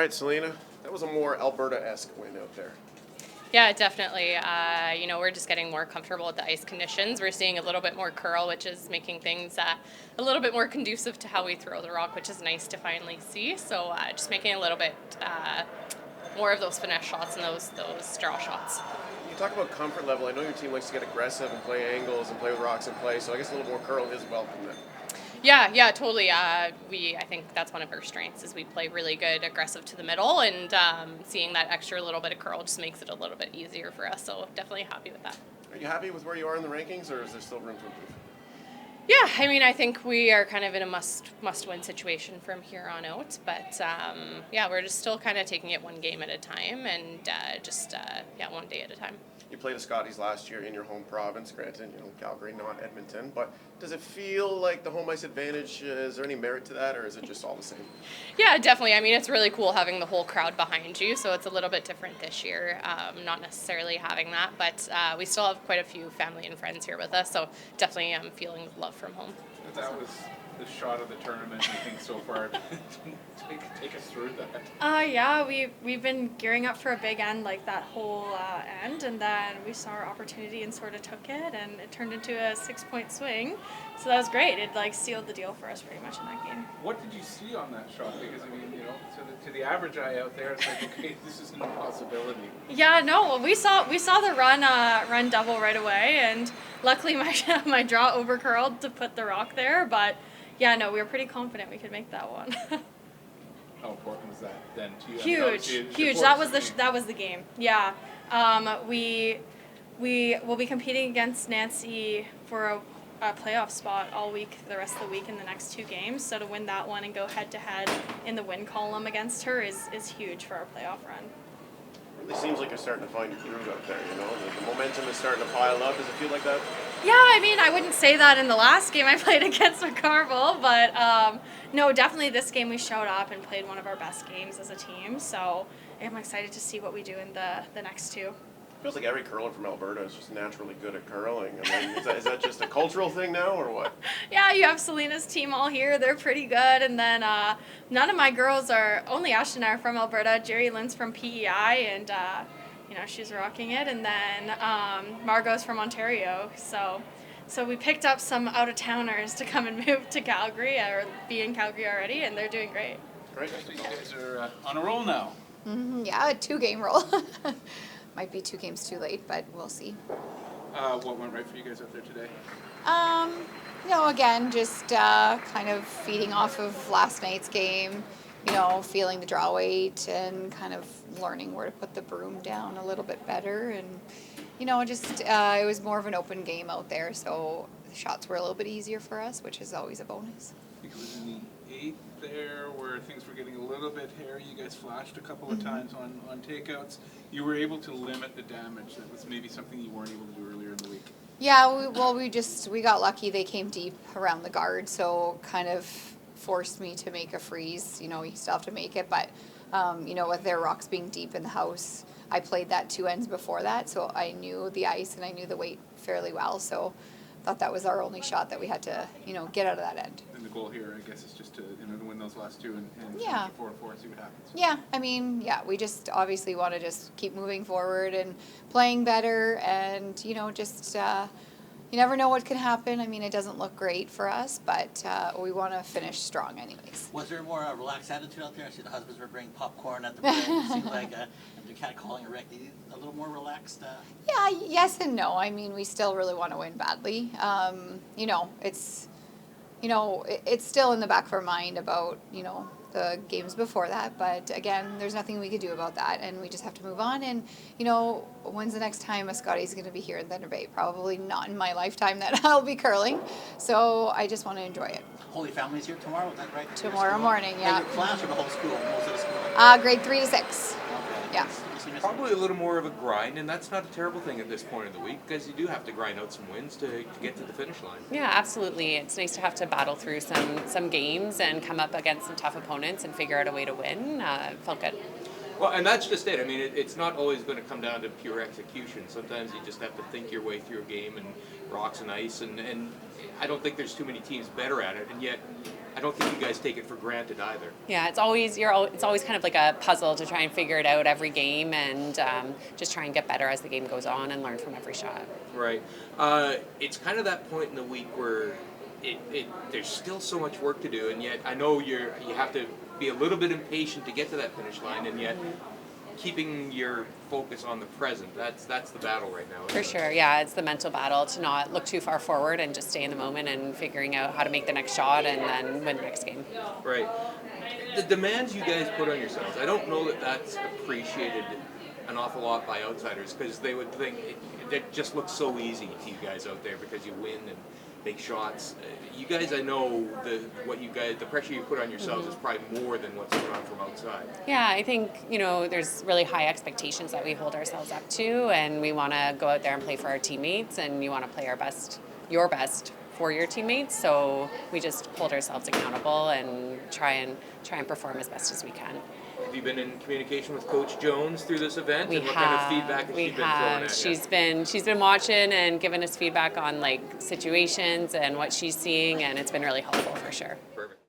right, Selena, that was a more Alberta-esque win out there. Yeah, definitely. We're just getting more comfortable with the ice conditions. We're seeing a little bit more curl, which is making things a little bit more conducive to how we throw the rock, which is nice to finally see. So just making a little bit more of those finesse shots and those draw shots. You talk about comfort level. I know your team likes to get aggressive and play angles and play with rocks in play, so I guess a little more curl is welcome then. Yeah, totally. I think that's one of our strengths is we play really good aggressive to the middle, and seeing that extra little bit of curl just makes it a little bit easier for us. So definitely happy with that. Are you happy with where you are in the rankings, or is there still room to improve? Yeah, I think we are kind of in a must-win situation from here on out. But we're just still kind of taking it one game at a time and one day at a time. You played the Scotties last year in your home province, granted, Calgary, not Edmonton. But does it feel like the home ice advantage? Is there any merit to that, or is it just all the same? Yeah, definitely. It's really cool having the whole crowd behind you, so it's a little bit different this year. Not necessarily having that, but we still have quite a few family and friends here with us, so definitely feeling love from home. That was the shot of the tournament, I think, so far. Take us through that. We've been gearing up for a big end, like that whole end, and then we saw our opportunity and sort of took it, and it turned into a 6-point swing. So that was great. It sealed the deal for us pretty much in that game. What did you see on that shot? Because to the average eye out there, it's like, okay, this is an impossibility. Yeah, no, we saw the run double right away, and luckily my draw over curled to put the rock there, but. Yeah, no, we were pretty confident we could make that one. How important was that then to you? Huge. That was the game. Yeah, we will be competing against Nancy for a playoff spot all week, the rest of the week in the next 2 games. So to win that one and go head to head in the win column against her is huge for our playoff run. It really seems like you're starting to find your groove out there. The momentum is starting to pile up. Does it feel like that? Yeah, I wouldn't say that in the last game I played against McCarville, but no, definitely this game we showed up and played one of our best games as a team. So I'm excited to see what we do in the next 2. It feels like every curler from Alberta is just naturally good at curling. Is that just a cultural thing now, or what? Yeah, you have Selena's team all here. They're pretty good. And then none of my girls only Ashton and I are from Alberta. Jerry Lynn's from PEI, and she's rocking it. And then Margot's from Ontario. So we picked up some out-of-towners to come and move to Calgary, or be in Calgary already, and they're doing great. Great. So you guys are on a roll now. Mm-hmm, yeah, a 2-game roll. Might be 2 games too late, but we'll see. What went right for you guys out there today? Again, just kind of feeding off of last night's game, feeling the draw weight and kind of learning where to put the broom down a little bit better. And, it was more of an open game out there, so the shots were a little bit easier for us, which is always a bonus. I think it was in the 8th there where things were getting a little bit hairy. You guys flashed a couple of times on takeouts. You were able to limit the damage. That was maybe something you weren't able to do earlier in the week. Yeah, we got lucky. They came deep around the guard, so kind of forced me to make a freeze. You still have to make it, but with their rocks being deep in the house, I played that 2 ends before that, so I knew the ice and I knew the weight fairly well. So I thought that was our only shot that we had to, get out of that end. And the goal here, I guess, is just to win those last 2 and 4 and see what happens. Yeah, we just obviously want to just keep moving forward and playing better, and you never know what can happen. it doesn't look great for us, but we want to finish strong anyways. Was there a more relaxed attitude out there? I see the husbands were bringing popcorn at the break. It seemed like they're kind of calling a wreck. A little more relaxed? Yeah, yes and no. We still really want to win badly. It's still in the back of our mind about, the games before that. But again, there's nothing we could do about that, and we just have to move on. And, when's the next time a Scotties going to be here in Thunder Bay? Probably not in my lifetime that I'll be curling. So I just want to enjoy it. Holy Family's here tomorrow, is that right? Tomorrow morning, yeah. Class or the whole school? Most of the school? Grade 3 to 6. Okay. Yeah. Probably a little more of a grind, and that's not a terrible thing at this point of the week, because you do have to grind out some wins to get to the finish line. Yeah, absolutely. It's nice to have to battle through some games and come up against some tough opponents and figure out a way to win. It felt good. Well, and that's just it. I mean, it's not always going to come down to pure execution. Sometimes you just have to think your way through a game and rocks and ice, and I don't think there's too many teams better at it, and yet I don't think you guys take it for granted either. Yeah, it's always kind of like a puzzle to try and figure it out every game, and just try and get better as the game goes on and learn from every shot. Right. It's kind of that point in the week where there's still so much work to do, and yet I know you have to be a little bit impatient to get to that finish line, and yet keeping your focus on the present, that's the battle right now. For sure, yeah, it's the mental battle to not look too far forward and just stay in the moment and figuring out how to make the next shot and then win the next game. Right. The demands you guys put on yourselves, I don't know that that's appreciated an awful lot by outsiders, because they would think it just looks so easy to you guys out there because you win and make shots. You guys, I know the pressure you put on yourselves is probably more than what's going on from outside. Yeah, I think, there's really high expectations that we hold ourselves up to, and we want to go out there and play for our teammates, and you want to play your best for your teammates. So we just hold ourselves accountable and try and perform as best as we can. Have you been in communication with Coach Jones through this event? We and what have. kind of feedback has she been throwing at you? She's been watching and giving us feedback on situations and what she's seeing, and it's been really helpful for sure. Perfect.